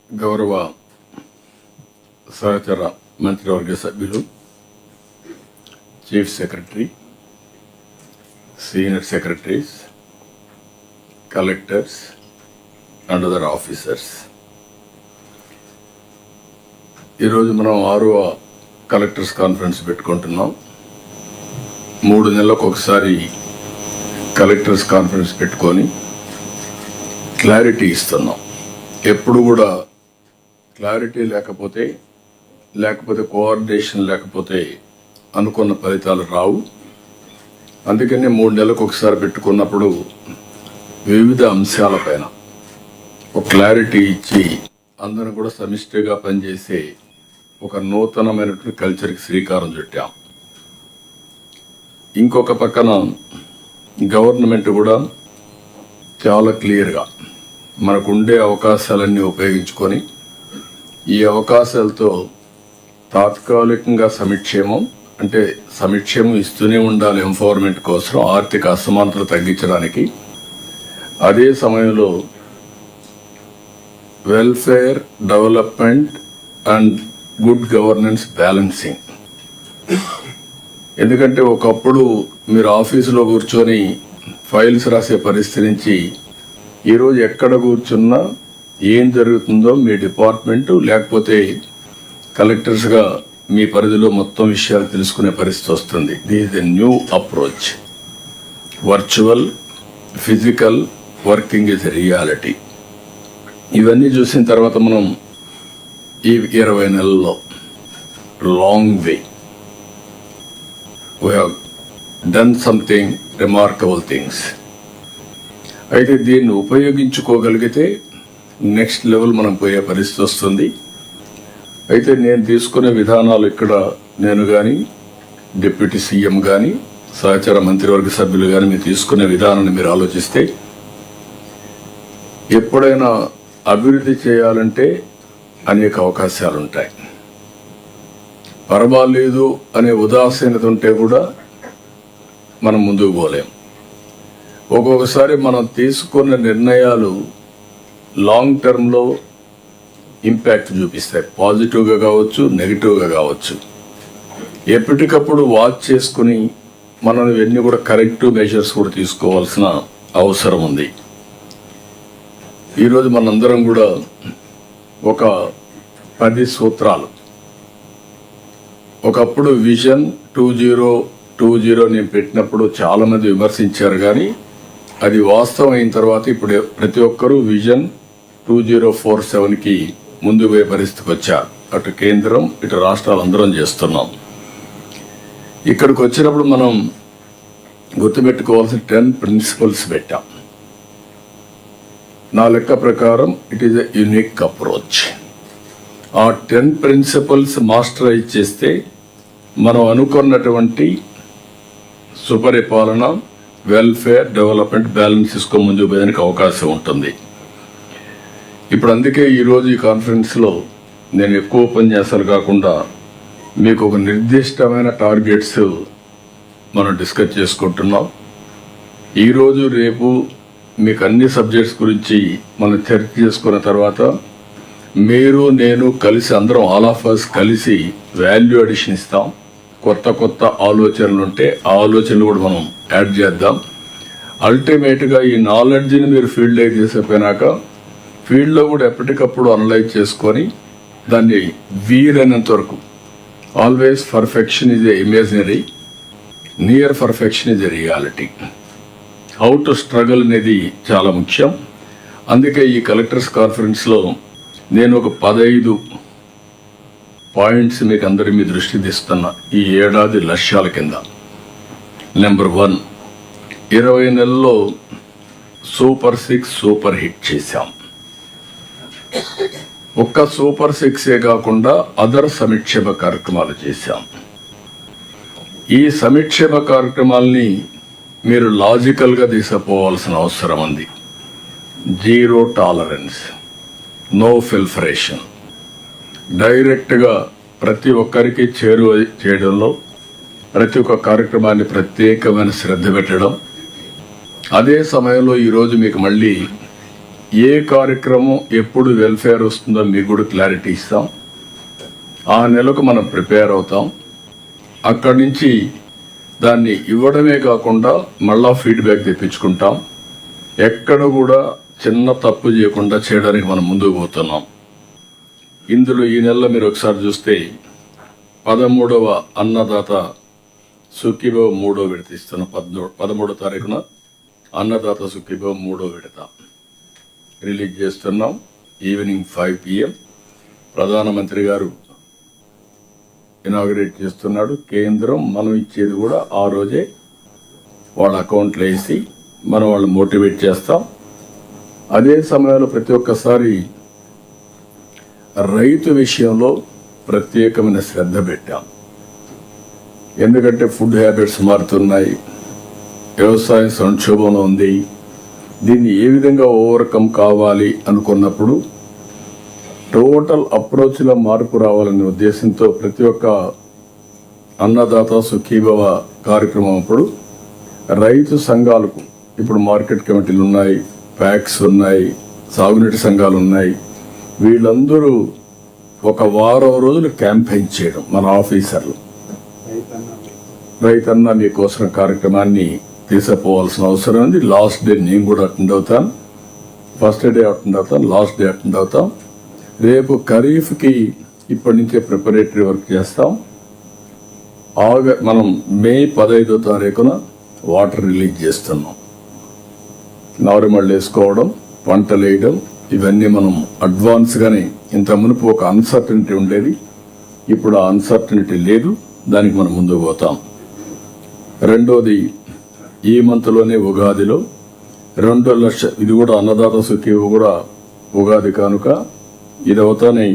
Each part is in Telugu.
గౌరవ సహచర మంత్రివర్గ సభ్యులు, chief secretary, senior secretaries, collectors and other officers, ఈరోజు మనం 6వ కలెక్టర్స్ కాన్ఫరెన్స్ పెట్టుకుంటున్నాం. 3 నెలలకు ఒకసారి కలెక్టర్స్ కాన్ఫరెన్స్ పెట్టుకొని క్లారిటీ ఇస్తున్నాం. ఎప్పుడు కూడా క్లారిటీ లేకపోతే కోఆర్డినేషన్ లేకపోతే అనుకున్న ఫలితాలు రావు. అందుకనే 3 నెలలకు ఒకసారి పెట్టుకున్నప్పుడు వివిధ అంశాలపైన ఒక క్లారిటీ ఇచ్చి అందరం కూడా సమిష్టిగా పనిచేసే ఒక నూతనమైనటువంటి కల్చర్కి శ్రీకారం చుట్టాం. ఇంకొక పక్కన గవర్నమెంట్ కూడా చాలా క్లియర్గా మనకు ఉండే అవకాశాలన్నీ ఉపయోగించుకొని ఈ అవకాశాలతో తాత్కాలికంగా సంక్షేమం ఇస్తూనే ఉండాలి. ఎంపవర్మెంట్ కోసం, ఆర్థిక అసమానతలు తగ్గించడానికి, అదే సమయంలో welfare, development and good governance balancing. ఎందుకంటే ఒకప్పుడు మీరు ఆఫీసులో కూర్చొని ఫైల్స్ రాసే పరిస్థితి నుంచి ఈరోజు ఎక్కడ కూర్చున్నా ఏం జరుగుతుందో మీ డిపార్ట్మెంటు లేకపోతే కలెక్టర్స్గా మీ పరిధిలో మొత్తం విషయాలు తెలుసుకునే పరిస్థితి వస్తుంది. This is a new approach. Virtual, physical working is a reality. ఇవన్నీ చూసిన తర్వాత మనం ఈ 20 నెలల్లో long way we have done something remarkable things. అయితే దీన్ని ఉపయోగించుకోగలిగితే నెక్స్ట్ లెవెల్ మనం పోయే పరిస్థితి వస్తుంది. అయితే నేను తీసుకునే విధానాలు ఇక్కడ నేను కానీ, డిప్యూటీ సీఎం కానీ, సహచర మంత్రివర్గ సభ్యులు కానీ మీరు తీసుకునే విధానాన్ని మీరు ఆలోచిస్తే, ఎప్పుడైనా అభివృద్ధి చేయాలంటే అనేక అవకాశాలు ఉంటాయి. పర్వాలేదు అనే ఉదాసీనత ఉంటే కూడా మనం ముందుకు పోలేం. ఒక్కొక్కసారి మనం తీసుకున్న నిర్ణయాలు లాంగ్ టర్మ్లో ఇంపాక్ట్ చూపిస్తాయి. పాజిటివ్గా కావచ్చు, నెగిటివ్గా కావచ్చు. ఎప్పటికప్పుడు వాచ్ చేసుకుని మనం ఇవన్నీ కూడా కరెక్టివ్ మెజర్స్ కూడా తీసుకోవాల్సిన అవసరం ఉంది. ఈరోజు మనందరం కూడా ఒక 10 సూత్రాలు, ఒకప్పుడు విజన్ 2020 నేను పెట్టినప్పుడు చాలామంది విమర్శించారు, కానీ అది వాస్తవం అయిన తర్వాత ఇప్పుడు ప్రతి ఒక్కరూ విజన్ 2047కి ముందు పోయే పరిస్థితికి వచ్చారు. అటు కేంద్రం, ఇటు రాష్ట్రాలు అందరం చేస్తున్నాం. ఇక్కడికి వచ్చినప్పుడు మనం గుర్తుపెట్టుకోవాల్సిన 10 ప్రిన్సిపల్స్ పెట్టాం. నా లెక్క ప్రకారం it is a unique approach. ఆ 10 ప్రిన్సిపల్స్ మాస్టరైజ్ చేస్తే మనం అనుకున్నటువంటి సుపరిపాలన, వెల్ఫేర్, డెవలప్మెంట్ బ్యాలెన్స్ తీసుకొని ముందుకు పోయేందుకు అవకాశం ఉంటుంది. ఇప్పుడు అందుకే ఈరోజు ఈ కాన్ఫరెన్స్లో నేను ఎక్కువ ఉపన్యాసాలు కాకుండా మీకు ఒక నిర్దిష్టమైన టార్గెట్స్ మనం డిస్కస్ చేసుకుంటున్నాం. ఈరోజు రేపు మీకు అన్ని సబ్జెక్ట్స్ గురించి మనం చర్చ చేసుకున్న తర్వాత మీరు నేను కలిసి అందరం ఆల్ ఆఫ్ అస్ కలిసి వాల్యూ అడిషన్ ఇస్తాం. కొత్త ఆలోచనలు ఉంటే ఆ ఆలోచనలు కూడా మనం యాడ్ చేద్దాం. అల్టిమేట్గా ఈ నాలెడ్జ్ని మీరు ఫీల్డ్ అయితే చేసిపోయినాక ఫీల్డ్లో కూడా ఎప్పటికప్పుడు అనలైజ్ చేసుకొని దాన్ని వీలైనంత వరకు, always perfection is a imaginary, near perfection is a reality. How to struggle అనేది చాలా ముఖ్యం. అందుకే ఈ కలెక్టర్స్ కాన్ఫరెన్స్లో నేను ఒక 15 పాయింట్స్ మీకు అందరి మీ దృష్టి తీస్తున్నా. ఈ ఏడాది లక్ష్యాల కింద నెంబర్ 1, 20 నెలల్లో సూపర్ 6 సూపర్ హిట్ చేశాం. ఒక్క సూపర్ 6 కాకుండా అదర్ సంక్షేమ కార్యక్రమాలు చేశాం. ఈ సంక్షేమ కార్యక్రమాల్ని మీరు లాజికల్గా తీసుకుపోవాల్సిన అవసరం ఉంది. జీరో టాలరెన్స్, నో ఫిల్ఫరేషన్, డైరెక్ట్గా ప్రతి ఒక్కరికి చేరువ చేయడంలో ప్రతి ఒక్క కార్యక్రమాన్ని ప్రత్యేకమైన శ్రద్ధ పెట్టడం. అదే సమయంలో ఈరోజు మీకు మళ్ళీ ఏ కార్యక్రమం ఎప్పుడు వెల్ఫేర్ వస్తుందో మీకు కూడా క్లారిటీ ఇస్తాం. ఆ నెలకు మనం ప్రిపేర్ అవుతాం. అక్కడి నుంచి దాన్ని ఇవ్వడమే కాకుండా మళ్ళా ఫీడ్బ్యాక్ తెప్పించుకుంటాం. ఎక్కడ కూడా చిన్న తప్పు చేయకుండా చేయడానికి మనం ముందుకు పోతున్నాం. ఇందులో ఈ నెలలో మీరు ఒకసారి చూస్తే 13వ అన్నదాత సుఖీభవ 3వ విడత ఇస్తున్నాం. 13వ తారీఖున అన్నదాత సుఖీభవ 3వ విడత రిలీజ్ చేస్తున్నాం. ఈవినింగ్ 5 PM ప్రధానమంత్రి గారు ఇనాగ్రేట్ చేస్తున్నాడు. కేంద్రం మనం ఇచ్చేది కూడా ఆ రోజే వాళ్ళ అకౌంట్లో వేసి మనం వాళ్ళు మోటివేట్ చేస్తాం. అదే సమయంలో ప్రతి ఒక్కసారి రైతు విషయంలో ప్రత్యేకమైన శ్రద్ధ పెట్టాం. ఎందుకంటే ఫుడ్ హ్యాబిట్స్ మారుతున్నాయి, వ్యవసాయ సంక్షోభంలో ఉంది. దీన్ని ఏ విధంగా ఓవర్కమ్ కావాలి అనుకున్నప్పుడు టోటల్ అప్రోచ్లో మార్పు రావాలనే ఉద్దేశంతో ప్రతి ఒక్క అన్నదాత సుఖీభవ కార్యక్రమం అప్పుడు రైతు సంఘాలకు ఇప్పుడు మార్కెట్ కమిటీలు ఉన్నాయి, ప్యాక్స్ ఉన్నాయి, సాగునీటి సంఘాలు ఉన్నాయి. వీళ్ళందరూ ఒక వారం రోజులు క్యాంపెయిన్ చేయడం, మన ఆఫీసర్లు రైతన్న మీకోసం కార్యక్రమాన్ని తీసుకుపోవాల్సిన అవసరం ఉంది. లాస్ట్ డే నేను కూడా అటెండ్ అవుతాను. ఫస్ట్ డే అటెండ్ అవుతాను, లాస్ట్ డే అటెండ్ అవుతాం. రేపు ఖరీఫ్కి ఇప్పటి నుంచే ప్రిపరేటరీ వర్క్ చేస్తాం. మనం మే 15వ తారీఖున వాటర్ రిలీజ్ చేస్తున్నాం. నారుమళ్ళు వేసుకోవడం, పంటలు వేయడం, ఇవన్నీ మనం అడ్వాన్స్గానే. ఇంత మునుపు ఒక అన్సర్టనిటీ ఉండేది, ఇప్పుడు ఆ అన్సర్టనిటీ లేదు. దానికి మనం ముందుకు పోతాం. రెండోది, ఈ మంత్లోనే ఉగాదిలో 2 లక్ష, ఇది కూడా అన్నదాత సుఖీభవ కూడా ఉగాది కానుక, ఇది అవుతానే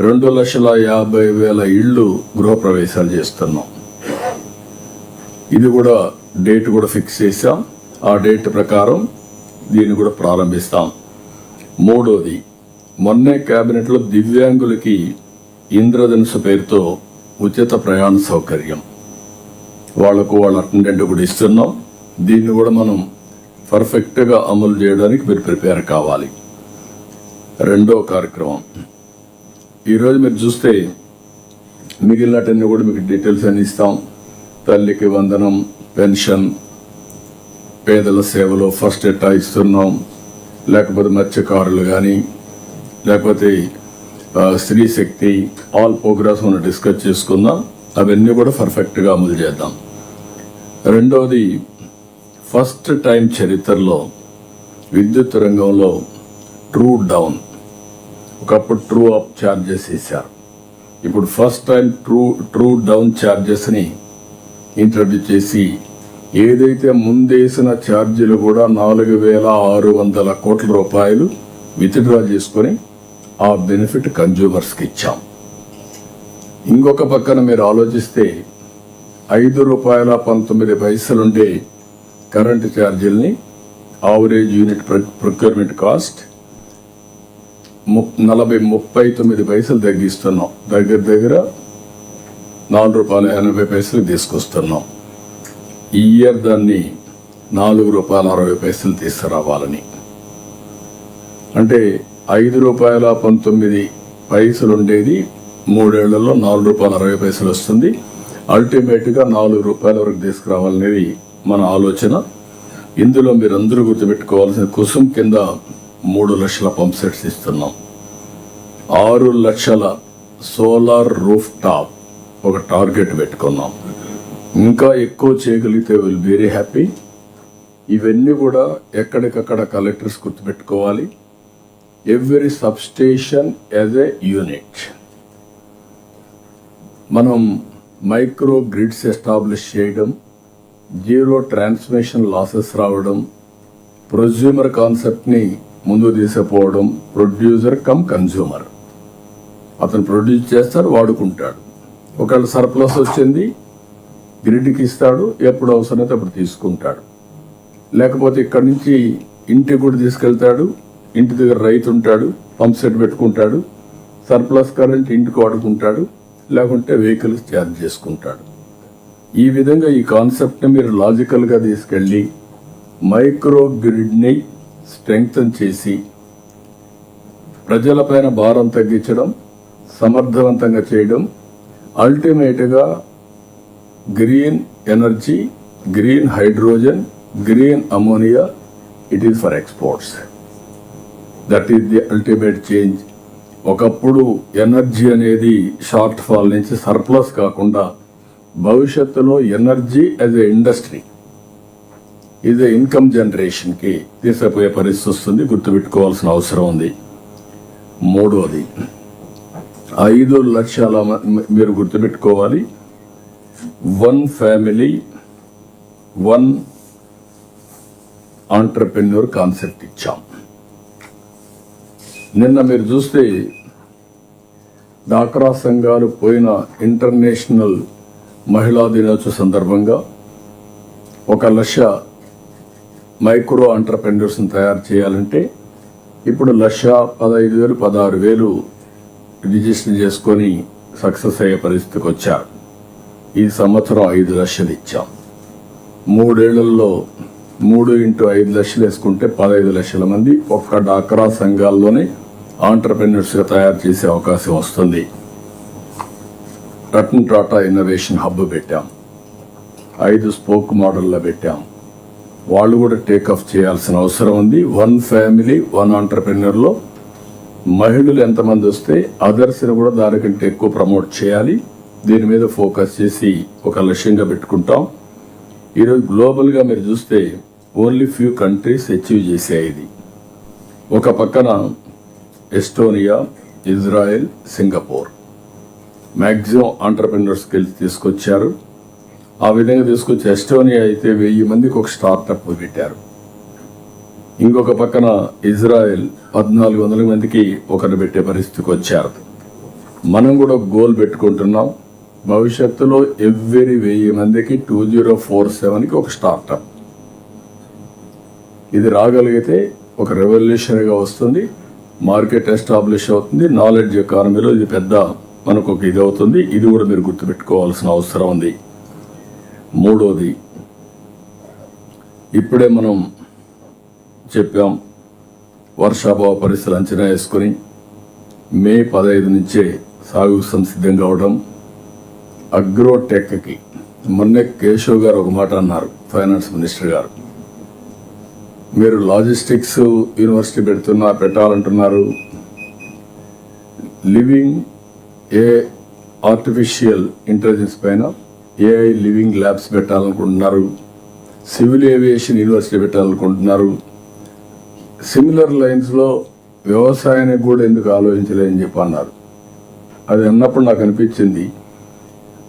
2,50,000 ఇళ్ళు గృహప్రవేశాలు చేస్తున్నాం. ఇది కూడా డేట్ కూడా ఫిక్స్ చేశాం. ఆ డేట్ ప్రకారం దీన్ని కూడా ప్రారంభిస్తాం. మూడోది, మొన్నే కేబినెట్లో దివ్యాంగులకి ఇంద్రధనుసు పేరుతో ఉచిత ప్రయాణ సౌకర్యం వాళ్లకు వాళ్ళ అటెండెంట్ కూడా ఇస్తున్నాం. దీన్ని కూడా మనం పర్ఫెక్ట్గా అమలు చేయడానికి మీరు ప్రిపేర్ కావాలి. రెండో కార్యక్రమం, ఈరోజు మీరు చూస్తే మిగిలినటన్నీ కూడా మీకు డీటెయిల్స్ అన్ని ఇస్తాం. తల్లికి వందనం, పెన్షన్, పేదల సేవలో ఫస్ట్ ఎట్టా ఇస్తున్నాం, లేకపోతే మత్స్యకారులు కానీ, లేకపోతే స్త్రీ శక్తి, ఆల్ ప్రోగ్రామ్స్ మనం డిస్కస్ చేసుకుందాం. అవన్నీ కూడా పర్ఫెక్ట్గా అమలు చేద్దాం. రెండవది, ఫస్ట్ టైం చరిత్రలో విద్యుత్ రంగంలో ట్రూ డౌన్, ఒకప్పుడు ట్రూ అప్ ఛార్జెస్ వేశారు. ఇప్పుడు ఫస్ట్ టైం ట్రూ డౌన్ ఛార్జెస్ని ఇంట్రడ్యూస్ చేసి, ఏదైతే ముందేసిన ఛార్జీలు కూడా 4,600 కోట్ల రూపాయలు విత్డ్రా చేసుకొని ఆ బెనిఫిట్ కన్జ్యూమర్స్కి ఇచ్చాం. ఇంకొక పక్కన మీరు ఆలోచిస్తే ₹5.19 ఉండే కరెంటు ఛార్జీలని ఆవరేజ్ యూనిట్ ప్రొక్యూర్మెంట్ కాస్ట్ 39 తగ్గిస్తున్నాం. దగ్గర ₹4.80 తీసుకొస్తున్నాం. ఈ ఇయర్ దాన్ని ₹4.60 తీసుకురావాలని. అంటే ₹5.19 ఉండేది 3 ఏళ్లలో ₹4.60 వస్తుంది. అల్టిమేట్గా ₹4 వరకు తీసుకురావాలనేది మన ఆలోచన. ఇందులో మీరందరూ గుర్తుపెట్టుకోవాల్సిన, కుసుమ్ కింద 3 లక్షల పంప్ సెట్స్ ఇస్తున్నాం. 6 లక్షల సోలార్ రూఫ్ టాప్ ఒక టార్గెట్ పెట్టుకున్నాం. ఇంకా ఎక్కువ చేయగలిగితే విల్ వెరీ హ్యాపీ. ఇవన్నీ కూడా ఎక్కడికక్కడ కలెక్టర్స్ గుర్తుపెట్టుకోవాలి. Every substation as a unit. మనం మైక్రో గ్రిడ్స్ ఎస్టాబ్లిష్ చేయడం, జీరో ట్రాన్స్మిషన్ లాసెస్ రావడం, ప్రొజ్యూమర్ కాన్సెప్ట్ని ముందు తీసుకుపోవడం. ప్రొడ్యూసర్ కమ్ కన్జ్యూమర్, అతను ప్రొడ్యూస్ చేస్తాడు, వాడుకుంటాడు. ఒకవేళ సర్ప్లస్ వచ్చింది గ్రిడ్కి ఇస్తాడు, ఎప్పుడు అవసరమైతే అప్పుడు తీసుకుంటాడు. లేకపోతే ఇక్కడి నుంచి ఇంటికి కూడా తీసుకెళ్తాడు. ఇంటి దగ్గర రైతు ఉంటాడు, పంప్ సెట్ పెట్టుకుంటాడు, సర్ప్లస్ కరెంట్ ఇంటికి వాడుకుంటాడు, లేకుంటే వెహికల్స్ ఛార్జ్ చేసుకుంటాడు. ఈ విధంగా ఈ కాన్సెప్ట్ని మీరు లాజికల్గా తీసుకెళ్ళి మైక్రో గ్రిడ్ని స్ట్రెంగ్తన్ చేసి ప్రజలపైన భారం తగ్గించడం, సమర్థవంతంగా చేయడం, అల్టిమేట్గా green energy, green hydrogen, green ammonia, it is for exports. That is the ultimate change. ఒకప్పుడు ఎనర్జీ అనేది షార్ట్ ఫాల్ నుంచి సర్ప్లస్ కాకుండా భవిష్యత్తులో ఎనర్జీ యాజ్ ఎ ఇండస్ట్రీ, ఇది ఇన్కమ్ జనరేషన్కి తీసుకుపోయే పరిస్థితి వస్తుంది. గుర్తుపెట్టుకోవాల్సిన అవసరం ఉంది. మూడోది 5 లక్షల మీరు గుర్తుపెట్టుకోవాలి. 1 ఫ్యామిలీ 1 ఆంటర్ప్రెన్యూర్ కాన్సెప్ట్ ఇచ్చాం. నిన్న మీరు చూస్తే డాక్రా సంఘాలు పోయిన ఇంటర్నేషనల్ మహిళా దినోత్సవ సందర్భంగా 1 లక్ష మైక్రో ఆంటర్ప్రెన్యూర్స్ని తయారు చేయాలంటే ఇప్పుడు 1,15,000 16,000 రిజిస్టర్ చేసుకొని సక్సెస్ అయ్యే పరిస్థితికి వచ్చారు. ఈ సంవత్సరం 5 లక్షలు ఇచ్చాం. 3 ఏళ్లలో 3 × 5 లక్షలు వేసుకుంటే 15 లక్షల మంది ఒక్క డాక్రా సంఘాల్లోనే ఆంటర్ప్రెన్యూర్స్గా తయారు చేసే అవకాశం వస్తుంది. రతన్ టాటా ఇన్నోవేషన్ హబ్ పెట్టాం. 5 స్పోక్ మోడల్లో పెట్టాం. వాళ్ళు కూడా టేకఫ్ చేయాల్సిన అవసరం ఉంది. 1 ఫ్యామిలీ 1 ఆంటర్ప్రెన్యూర్లో మహిళలు ఎంతమంది వస్తే అదర్స్ని కూడా దానికంటే ఎక్కువ ప్రమోట్ చేయాలి. దీని మీద ఫోకస్ చేసి ఒక లక్ష్యంగా పెట్టుకుంటాం. ఈరోజు గ్లోబల్గా మీరు చూస్తే ఓన్లీ ఫ్యూ కంట్రీస్ అచీవ్ చేసాయి ఇది. ఒక పక్కన Estonia, Israel, Singapore maximum entrepreneur skills తీసుకొచ్చారు. ఆ విధంగా తీసుకొచ్చి ఎస్టోనియా అయితే 1000 మందికి ఒక స్టార్టప్ పెట్టారు. ఇంకొక పక్కన ఇజ్రాయెల్ 1400 మందికి ఒకరిని పెట్టే పరిస్థితికి వచ్చారు. మనం కూడా గోల్ పెట్టుకుంటున్నాం. భవిష్యత్తులో ఎవ్రీ 1000 మందికి 2047కి ఒక స్టార్టప్. ఇది రాగలిగితే ఒక రెవల్యూషన్గా వస్తుంది. మార్కెట్ ఎస్టాబ్లిష్ అవుతుంది. నాలెడ్జ్ ఎకానమీలో ఇది పెద్ద మనకు ఒక ఇది అవుతుంది. ఇది కూడా మీరు గుర్తుపెట్టుకోవాల్సిన అవసరం ఉంది. మూడోది, ఇప్పుడే మనం చెప్పాం వర్షాభావ పరిస్థితులు అంచనా వేసుకుని మే 15 నుంచే సాగు సంసిద్ధం కావడం. అగ్రోటెక్కి మొన్నే కేశవ్ గారు ఒక మాట అన్నారు, ఫైనాన్స్ మినిస్టర్ గారు, మీరు లాజిస్టిక్స్ యూనివర్సిటీ పెట్టాలంటున్నారు, లివింగ్ ఏ ఆర్టిఫిషియల్ ఇంటెలిజెన్స్ పైన ఏఐ లివింగ్ ల్యాబ్స్ పెట్టాలనుకుంటున్నారు, సివిల్ ఏవియేషన్ యూనివర్సిటీ పెట్టాలనుకుంటున్నారు. సిమిలర్ లైన్స్లో వ్యవసాయానికి కూడా ఎందుకు ఆలోచించలేదని చెప్పి అన్నారు. అది అన్నప్పుడు నాకు అనిపించింది,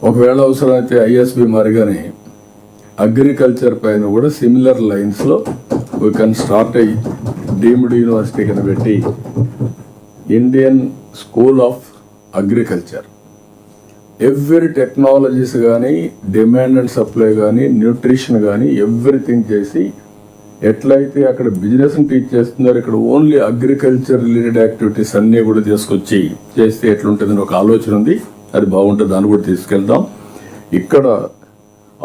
ఒకవేళ అవసరమైతే ఐఎస్బి మారిగానే అగ్రికల్చర్ పైన కూడా సిమిలర్ లైన్స్లో వీ కెన్ స్టార్ట్ అయ్యి డీమ్డ్ యూనివర్సిటీ కింద పెట్టి Indian school of agriculture every technologies కానీ, డిమాండ్ అండ్ సప్లై కానీ, న్యూట్రిషన్ కానీ ఎవ్రీథింగ్ చేసి ఎట్లయితే అక్కడ బిజినెస్ని టీచ్ చేస్తున్నారో ఇక్కడ ఓన్లీ అగ్రికల్చర్ రిలేటెడ్ యాక్టివిటీస్ అన్నీ కూడా తీసుకొచ్చి చేస్తే ఎట్లుంటుందని ఒక ఆలోచన ఉంది. అది బాగుంటుంది, దాన్ని కూడా తీసుకెళ్దాం. ఇక్కడ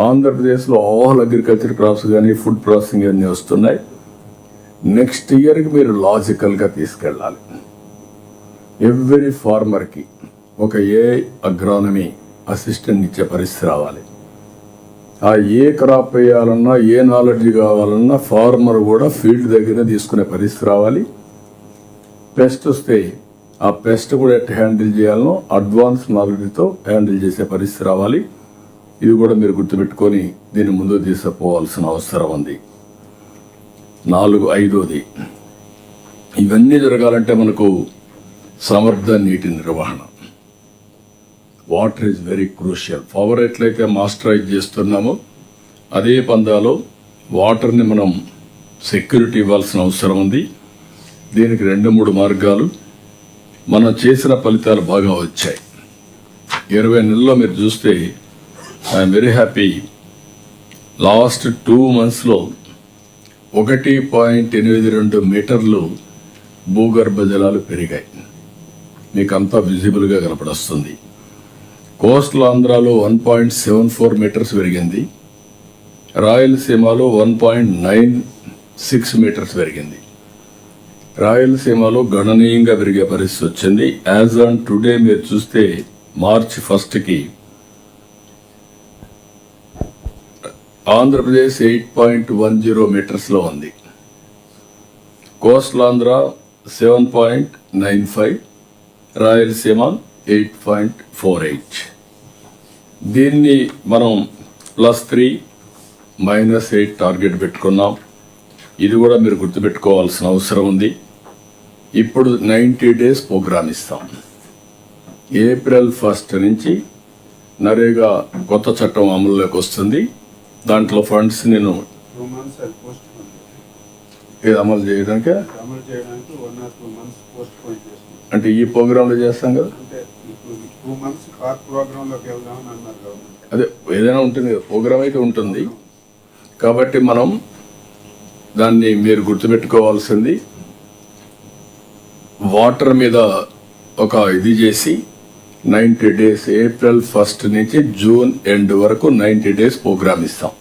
ఆంధ్రప్రదేశ్లో ఆల్ అగ్రికల్చర్ క్రాప్స్ కానీ, ఫుడ్ ప్రాసెసింగ్ అన్నీ వస్తున్నాయి. నెక్స్ట్ ఇయర్కి మీరు లాజికల్గా తీసుకెళ్ళాలి. ఎవ్రీ ఫార్మర్కి ఒక అగ్రానమీ అసిస్టెంట్ ఇచ్చే పరిస్థితి రావాలి. ఆ ఏ క్రాప్ వేయాలన్నా, ఏ నాలెడ్జ్ కావాలన్నా ఫార్మర్ కూడా ఫీల్డ్ దగ్గర తీసుకునే పరిస్థితి రావాలి. పెస్ట్ వస్తే ఆ పెస్ట్ కూడా ఎట్లా హ్యాండిల్ చేయాలనో అడ్వాన్స్ నాలెడ్జ్తో హ్యాండిల్ చేసే పరిస్థితి రావాలి. ఇది కూడా మీరు గుర్తుపెట్టుకొని దీన్ని ముందుకు తీసుకుపోవాల్సిన అవసరం ఉంది. 5వది, ఇవన్నీ జరగాలంటే మనకు సమర్థ నీటి నిర్వహణ, water is very crucial. Power ఎట్లయితే మాస్టరైజ్ చేస్తున్నామో అదే పందాలో వాటర్ని మనం సెక్యూరిటీ ఇవ్వాల్సిన అవసరం ఉంది. దీనికి 2-3 మార్గాలు. మనం చేసిన ఫలితాలు బాగా వచ్చాయి. 20 నెలల్లో మీరు చూస్తే ఐఎమ్ వెరీ హ్యాపీ. లాస్ట్ 2 monthsలో 1.82 మీటర్లు భూగర్భ జలాలు పెరిగాయి. మీకు అంతా విజిబుల్గా కనపడొస్తుంది. కోస్టల్ ఆంధ్రాలో 1.74 మీటర్స్ పెరిగింది. రాయలసీమలో 1.96 మీటర్స్ పెరిగింది. రాయలసీమలో గణనీయంగా పెరిగే పరిస్థితి వచ్చింది. యాజ్ ఆన్ టుడే మీరు చూస్తే మార్చి 1కి ఆంధ్రప్రదేశ్ 8.10 మీటర్స్లో ఉంది. కోస్టలాంధ్ర 7.95, రాయలసీమ 8.48. దీన్ని మనం +3 -8 టార్గెట్ పెట్టుకున్నాం. ఇది కూడా మీరు గుర్తుపెట్టుకోవాల్సిన అవసరం ఉంది. ఇప్పుడు 90 డేస్ ప్రోగ్రామ్ ఇస్తాం. ఏప్రిల్ 1 నుంచి నరేగా కొత్త చట్టం అమలులోకి వస్తుంది. దాంట్లో ఫండ్స్ నేను 2 months అది పోస్ట్ పోన్ ఇది అమలు చేయడానికి 1 or 2 months పోస్ట్ పోన్ చేస్తున్నాం. అంటే ఈ ప్రోగ్రాంలో చేస్తాం కదా. అంటే ఇప్పుడు 2 months కార్ ప్రోగ్రాంలోకి వెళ్దామని అన్నారు గవర్నమెంట్. అదే ఏదైనా ఉంటుంది కదా, ప్రోగ్రామ్ అయితే ఉంటుంది. కాబట్టి మనం దాన్ని మీరు గుర్తుపెట్టుకోవాల్సింది వాటర్ మీద ఒక ఇది చేసి 90 డేస్ ఏప్రిల్ 1 నుంచి జూన్ ఎండ్ వరకు 90 డేస్ ప్రోగ్రామ్ ఇస్తాం.